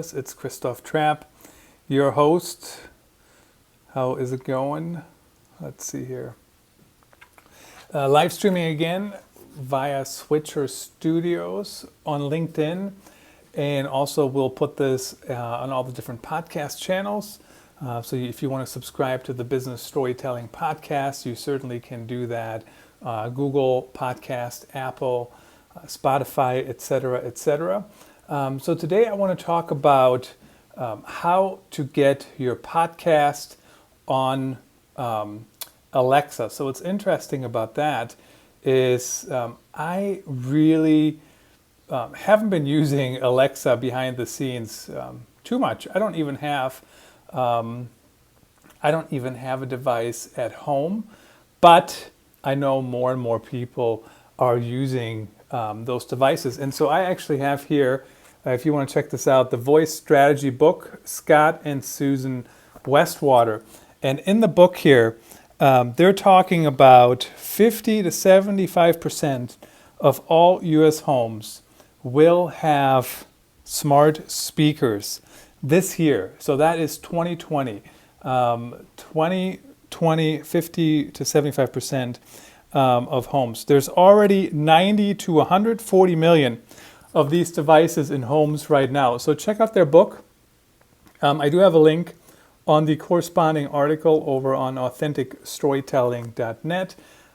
It's Christoph Trapp, your host. How is it going? Let's see here. Live streaming again via Switcher Studios on LinkedIn. And also we'll put this on all the different podcast channels. So if you want to subscribe to the Business Storytelling Podcast, you certainly can do that. Google Podcast, Apple, Spotify, etc., etc. So today I want to talk about how to get your podcast on Alexa. So what's interesting about that is I really haven't been using Alexa behind the scenes too much. I don't even have a device at home, but I know more and more people are using those devices. And so I actually have here, if you want to check this out, the Voice Strategy book, Scott and Susan Westwater. And in the book here, they're talking about 50 to 75% of all U.S. homes will have smart speakers this year. So that is 2020. 2020, 50 to 75% of homes. There's already 90 to 140 million of these devices in homes right now. So check out their book. I do have a link on the corresponding article over on authenticstorytelling.net.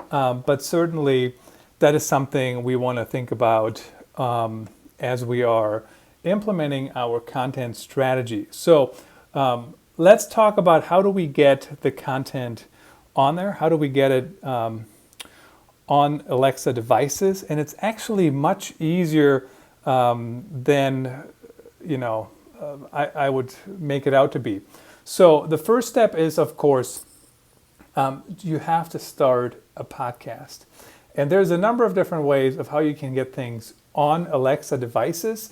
But certainly that is something we want to think about as we are implementing our content strategy. So let's talk about how do we get the content on there? How do we get it on Alexa devices? And it's actually much easier than I would make it out to be. So the first step is, of course, you have to start a podcast. And there's a number of different ways of how you can get things on Alexa devices.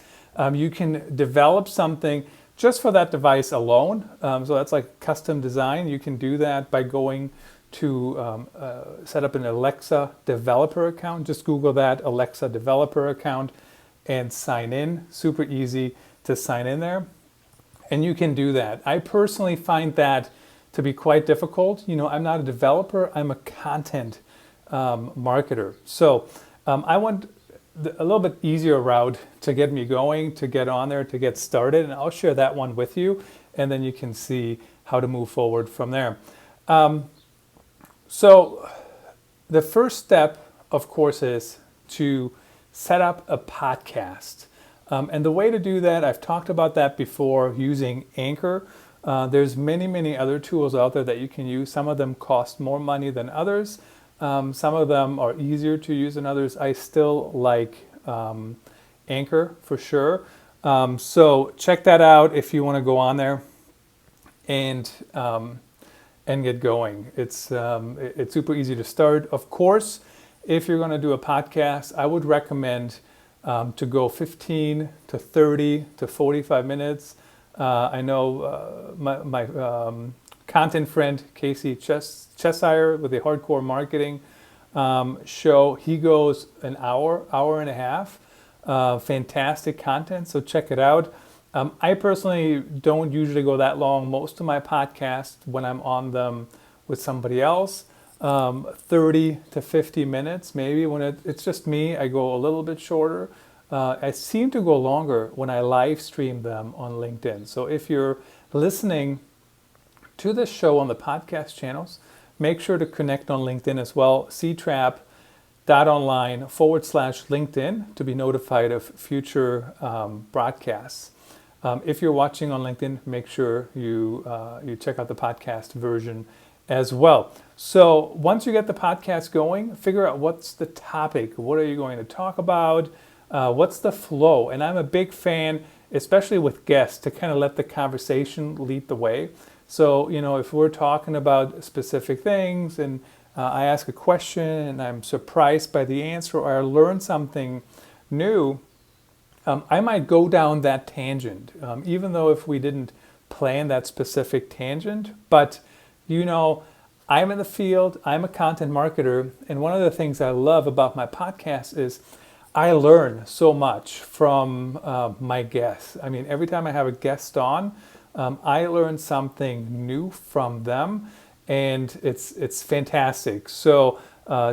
You can develop something just for that device alone. So that's like custom design. You can do that by going to set up an Alexa developer account. Just Google that, Alexa developer account, and sign in. Super easy to sign in there. And you can do that. I personally find that to be quite difficult. I'm not a developer, I'm a content marketer. So I want a little bit easier route to get me going, to get on there, to get started. And I'll share that one with you. And then you can see how to move forward from there. So the first step, of course, is to set up a podcast. And the way to do that, I've talked about that before using Anchor. There's many other tools out there that you can use. Some of them cost more money than others. Some of them are easier to use than others. I still like Anchor for sure. So check that out if you want to go on there and get going. It's super easy to start. Of course, if you're going to do a podcast, I would recommend to go 15 to 30 to 45 minutes. I know my content friend, Casey Cheshire with the Hardcore Marketing show, he goes an hour and a half. Fantastic content, so check it out. I personally don't usually go that long. Most of my podcasts, when I'm on them with somebody else, 30 to 50 minutes maybe. When it's just me, I go a little bit shorter. I seem to go longer when I live stream them on LinkedIn. So if you're listening to this show on the podcast channels, make sure to connect on LinkedIn as well. ctrap.online/LinkedIn to be notified of future broadcasts. If you're watching on LinkedIn, make sure you check out the podcast version as well. So once you get the podcast going, figure out what's the topic. What are you going to talk about? What's the flow? And I'm a big fan, especially with guests, to kind of let the conversation lead the way. So, if we're talking about specific things and I ask a question and I'm surprised by the answer or I learn something new, I might go down that tangent, even though if we didn't plan that specific tangent. But, I'm in the field, I'm a content marketer, and one of the things I love about my podcast is I learn so much from my guests. I mean, every time I have a guest on, I learn something new from them, and it's fantastic. So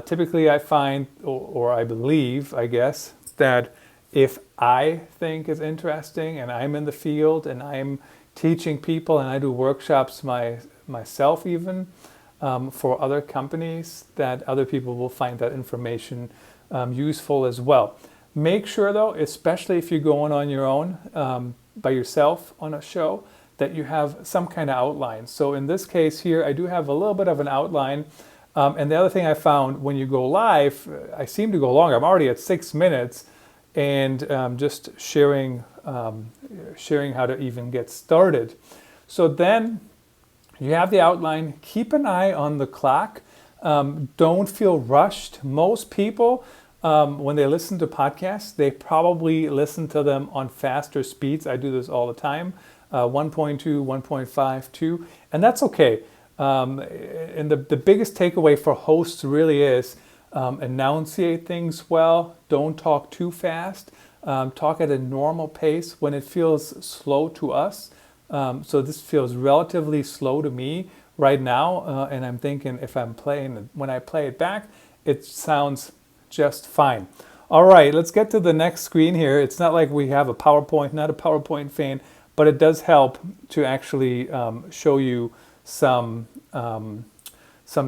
typically, I find, or I believe, I guess, that if I think it's interesting, and I'm in the field, and I'm teaching people, and I do workshops myself even for other companies, that other people will find that information useful as well. Make sure though, especially if you're going on your own by yourself on a show, that you have some kind of outline. So in this case here, I do have a little bit of an outline. And the other thing I found, when you go live, I seem to go longer. I'm already at 6 minutes, and just sharing how to even get started. So then you have the outline. Keep an eye on the clock. Don't feel rushed. Most people, when they listen to podcasts, they probably listen to them on faster speeds. I do this all the time, 1.2, 1.5, 2, and that's okay. And the biggest takeaway for hosts really is enunciate things well. Don't talk too fast. Talk at a normal pace when it feels slow to us. So this feels relatively slow to me right now, and I'm thinking when I play it back, it sounds just fine. All right, let's get to the next screen here. It's not like we have a PowerPoint, not a PowerPoint fan, but it does help to actually show you some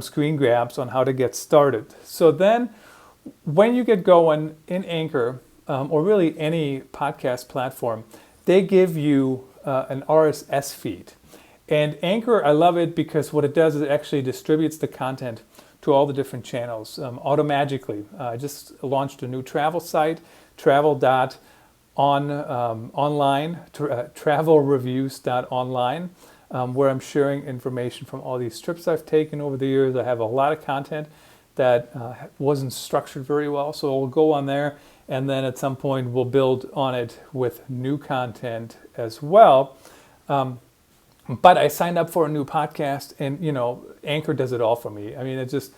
screen grabs on how to get started. So then when you get going in Anchor, or really any podcast platform, they give you an RSS feed. And Anchor, I love it because what it does is it actually distributes the content to all the different channels automatically. I just launched a new travel site, travelreviews.online, where I'm sharing information from all these trips I've taken over the years. I have a lot of content that wasn't structured very well, so we'll go on there, and then at some point we'll build on it with new content as well. But I signed up for a new podcast, and Anchor does it all for me. I mean, it's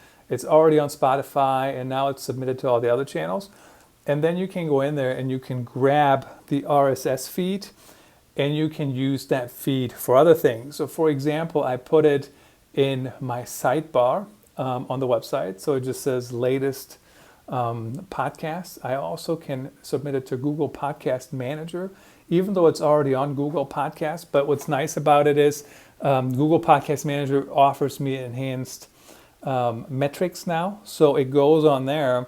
already on Spotify, and now it's submitted to all the other channels. And then you can go in there and you can grab the RSS feed, and you can use that feed for other things. So for example, I put it in my sidebar on the website. So it just says latest podcasts. I also can submit it to Google Podcast Manager, even though it's already on Google Podcasts. But what's nice about it is Google Podcast Manager offers me enhanced metrics now. So it goes on there,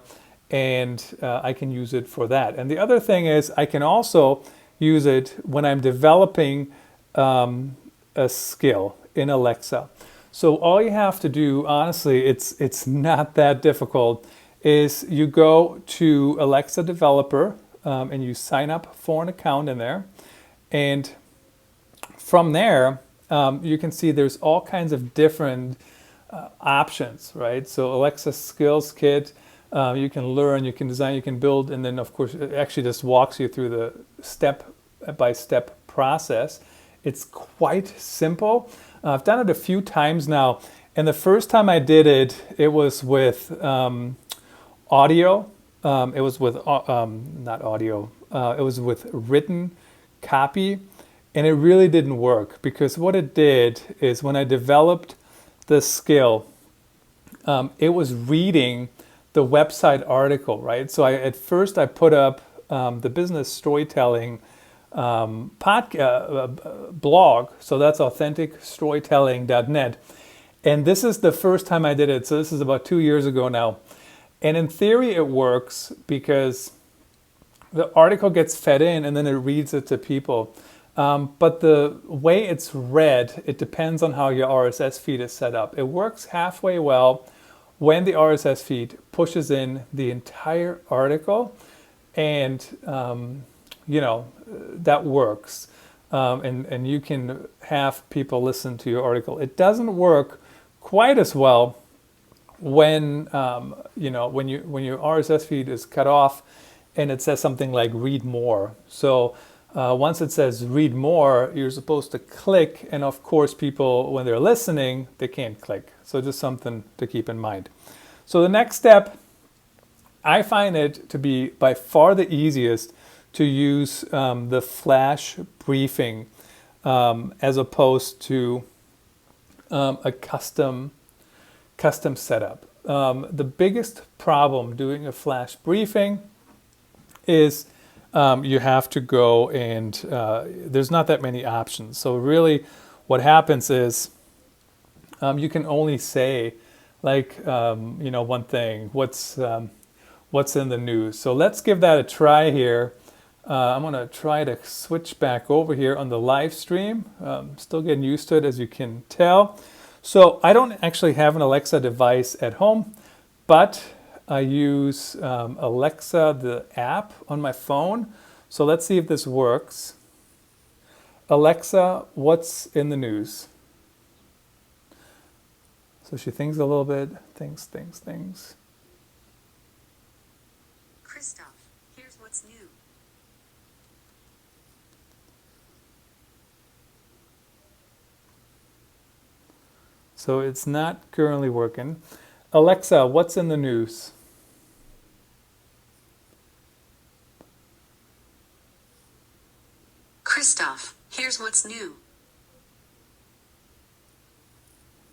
and I can use it for that. And the other thing is I can also use it when I'm developing a skill in Alexa. So all you have to do, honestly, it's not that difficult, is you go to Alexa Developer and you sign up for an account in there. And from there, you can see there's all kinds of different options, right? So Alexa Skills Kit, you can learn, you can design, you can build, and then of course it actually just walks you through the step-by-step process. It's quite simple. I've done it a few times now, and the first time I did it, it was with audio. It was with not audio. It was with written copy, and it really didn't work, because what it did is when I developed the skill, it was reading the website article, right? So at first I put up the business storytelling blog. So that's authenticstorytelling.net. And this is the first time I did it. So this is about 2 years ago now. And in theory, it works because the article gets fed in and then it reads it to people. But the way it's read, it depends on how your RSS feed is set up. It works halfway well when the RSS feed pushes in the entire article, and that works. And you can have people listen to your article. It doesn't work quite as well when when your RSS feed is cut off and it says something like read more. So once it says read more, you're supposed to click, and of course people, when they're listening, they can't click. So just something to keep in mind. So the next step, I find it to be by far the easiest to use the flash briefing as opposed to a custom setup. The biggest problem doing a flash briefing is you have to go and there's not that many options. So really what happens is you can only say like, one thing, what's in the news. So let's give that a try here. I'm going to try to switch back over here on the live stream. Still getting used to it, as you can tell. So I don't actually have an Alexa device at home, but I use Alexa, the app on my phone. So let's see if this works. Alexa, what's in the news? So she thinks a little bit, thinks. Christoph, here's what's new. So it's not currently working. Alexa, what's in the news? Christoph, here's what's new.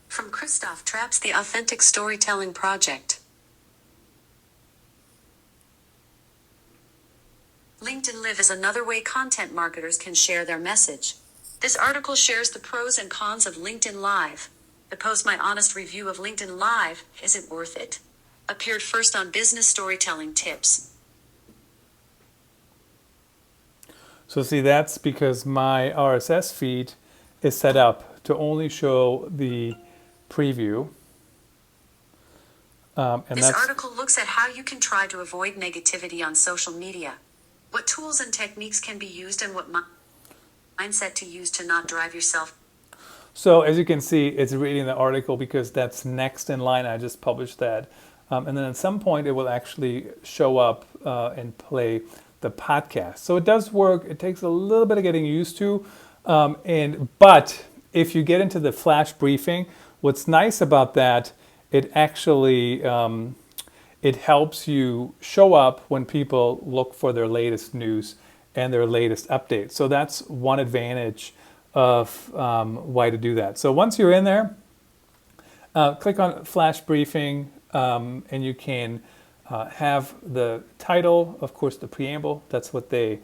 From Christoph Trapp's The Authentic Storytelling Project. LinkedIn Live is another way content marketers can share their message. This article shares the pros and cons of LinkedIn Live. The post My Honest Review of LinkedIn Live, Is It Worth It? Appeared first on Business Storytelling Tips. So see, that's because my RSS feed is set up to only show the preview. This article looks at how you can try to avoid negativity on social media. What tools and techniques can be used and what mindset to use to not drive yourself. So as you can see, it's reading the article because that's next in line. I just published that. And then at some point it will actually show up and play the podcast. So it does work. It takes a little bit of getting used to. But if you get into the flash briefing, what's nice about that, it actually it helps you show up when people look for their latest news and their latest updates. So that's one advantage of why to do that. So once you're in there, click on Flash Briefing, and you can have the title, of course, the preamble. That's what they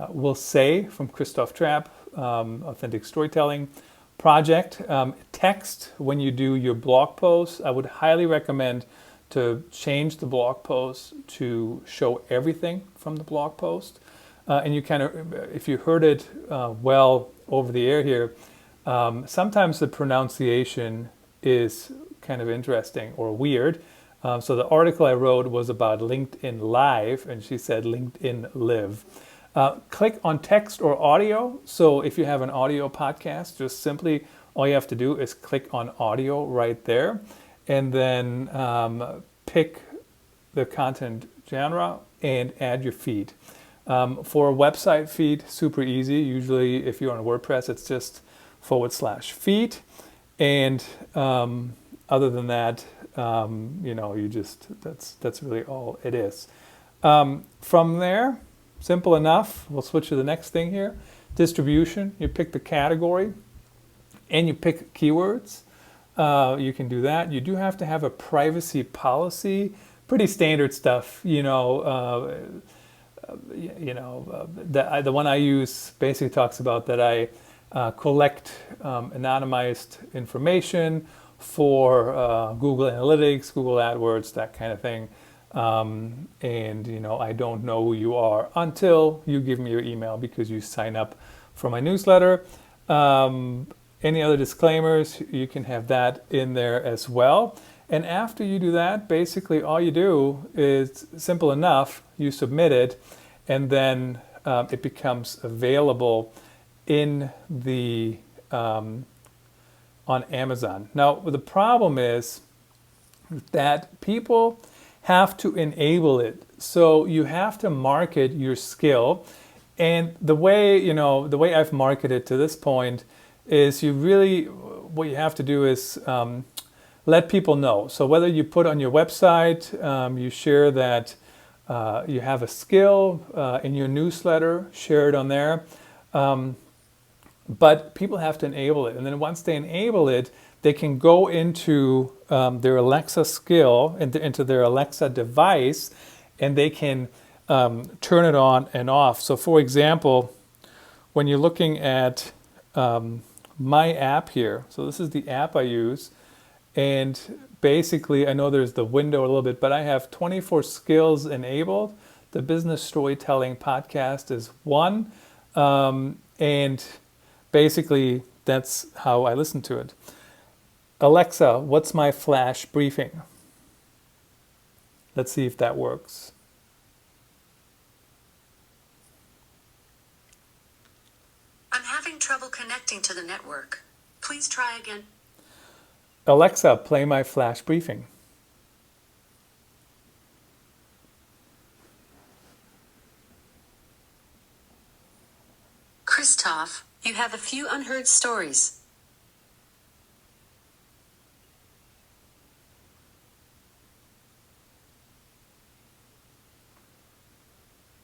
will say from Christoph Trapp, Authentic Storytelling Project. Text when you do your blog posts. I would highly recommend to change the blog post to show everything from the blog post. And you kind of, if you heard it well over the air here, sometimes the pronunciation is kind of interesting or weird. So the article I wrote was about LinkedIn Live, and she said LinkedIn Live. Click on text or audio. So if you have an audio podcast, just simply all you have to do is click on audio right there, and then pick the content genre and add your feed. For a website feed, super easy. Usually if you're on WordPress, it's just /feed. And other than that, that's really all it is. From there, simple enough. We'll switch to the next thing here. Distribution, you pick the category and you pick keywords. You can do that. You do have to have a privacy policy, pretty standard stuff, the one I use basically talks about that I collect anonymized information for Google Analytics, Google AdWords, that kind of thing. And I don't know who you are until you give me your email because you sign up for my newsletter. Any other disclaimers, you can have that in there as well. And after you do that, basically all you do is simple enough. You submit it, and then it becomes available in the on Amazon. Now, the problem is that people have to enable it. So you have to market your skill. And the way I've marketed to this point is what you have to do is let people know. So whether you put on your website, you share that you have a skill in your newsletter, share it on there. But people have to enable it. And then once they enable it, they can go into their Alexa skill, into their Alexa device, and they can turn it on and off. So for example, when you're looking at my app here, so this is the app I use, and basically I know there's the window a little bit, but I have 24 skills enabled. The Business Storytelling Podcast is one, and basically that's how I listen to it. Alexa, what's my flash briefing? Let's see if that works. I'm having trouble connecting to the network. Please try again. Alexa, play my flash briefing. Christoph, you have a few unheard stories.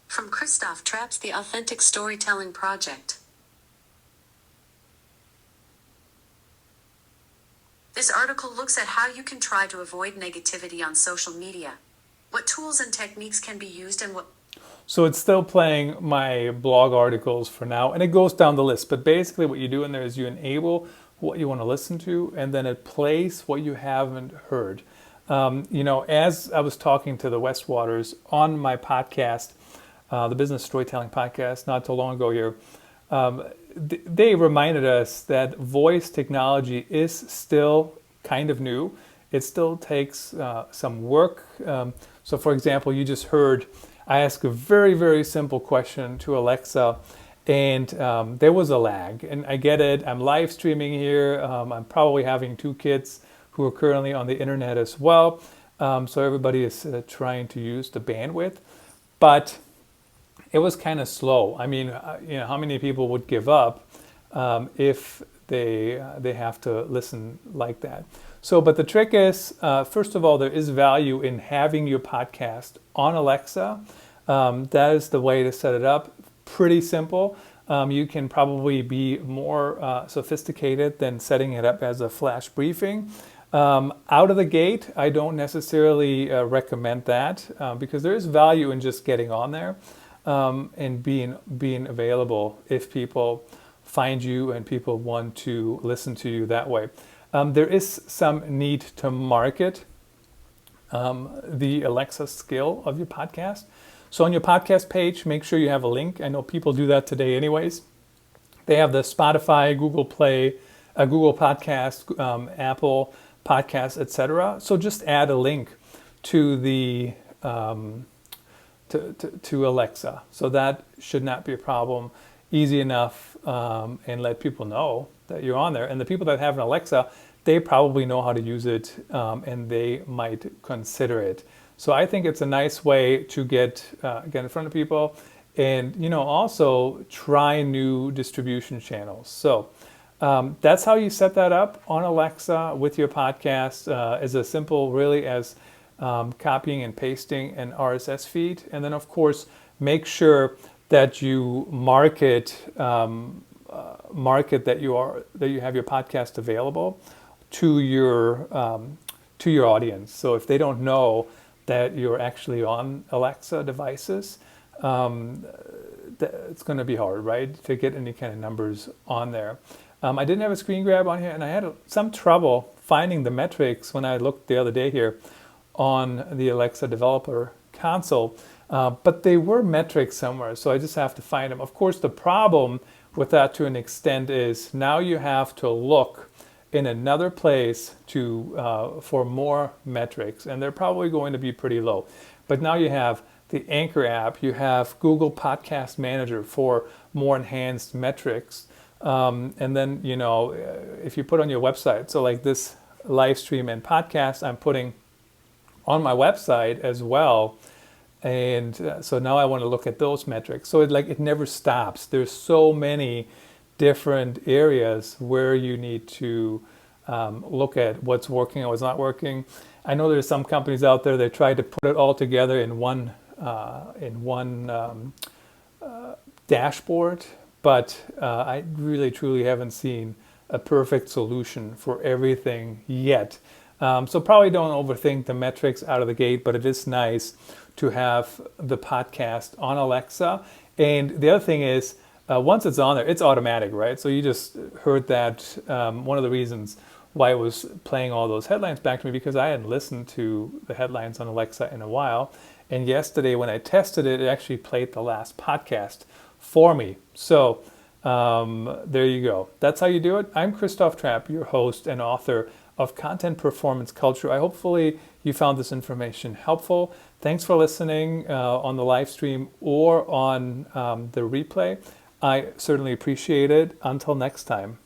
From Christoph Trapp's The Authentic Storytelling Project. This article looks at how you can try to avoid negativity on social media. What tools and techniques can be used and what... So it's still playing my blog articles for now, and it goes down the list. But basically what you do in there is you enable what you want to listen to, and then it plays what you haven't heard. As I was talking to the Westwaters on my podcast, the Business Storytelling Podcast, not too long ago here, they reminded us that voice technology is still kind of new. It still takes some work. So for example, you just heard I asked a very, very simple question to Alexa, and there was a lag. And I get it. I'm live streaming here. I'm probably having two kids who are currently on the internet as well. So everybody is trying to use the bandwidth. But it was kind of slow. I mean, how many people would give up if they have to listen like that? So, but the trick is, first of all, there is value in having your podcast on Alexa. That is the way to set it up. Pretty simple. You can probably be more sophisticated than setting it up as a flash briefing. Out of the gate, I don't necessarily recommend that because there is value in just getting on there and being available if people find you and people want to listen to you that way. There is some need to market the Alexa skill of your podcast. So on your podcast page, make sure you have a link. I know people do that today anyways. They have the Spotify, Google Play, Google Podcast, Apple Podcasts, etc. So just add a link to the to Alexa. So that should not be a problem. Easy enough, and let people know that you're on there. And the people that have an Alexa, they probably know how to use it, and they might consider it. So I think it's a nice way to get in front of people, and also try new distribution channels. So that's how you set that up on Alexa with your podcast, as a simple really as copying and pasting an RSS feed, and then of course make sure that you market that you have your podcast available to your audience. So if they don't know that you're actually on Alexa devices, it's going to be hard, right, to get any kind of numbers on there. I didn't have a screen grab on here, and I had some trouble finding the metrics when I looked the other day here on the Alexa developer console, but they were metrics somewhere, so I just have to find them. Of course, the problem with that to an extent is now you have to look in another place for more metrics, and they're probably going to be pretty low. But now you have the Anchor app, you have Google Podcast Manager for more enhanced metrics, and then if you put on your website, so like this live stream and podcast I'm putting on my website as well, and so now I want to look at those metrics. So it never stops. There's so many different areas where you need to look at what's working and what's not working. I know there's some companies out there that try to put it all together in one in one dashboard, but I really truly haven't seen a perfect solution for everything yet. So probably don't overthink the metrics out of the gate, but it is nice to have the podcast on Alexa. And the other thing is, once it's on there, it's automatic, right? So you just heard that one of the reasons why it was playing all those headlines back to me, because I hadn't listened to the headlines on Alexa in a while. And yesterday when I tested it, it actually played the last podcast for me. So there you go. That's how you do it. I'm Christoph Trapp, your host and author of Content Performance Culture. Hopefully you found this information helpful. Thanks for listening on the live stream or on the replay. I certainly appreciate it. Until next time.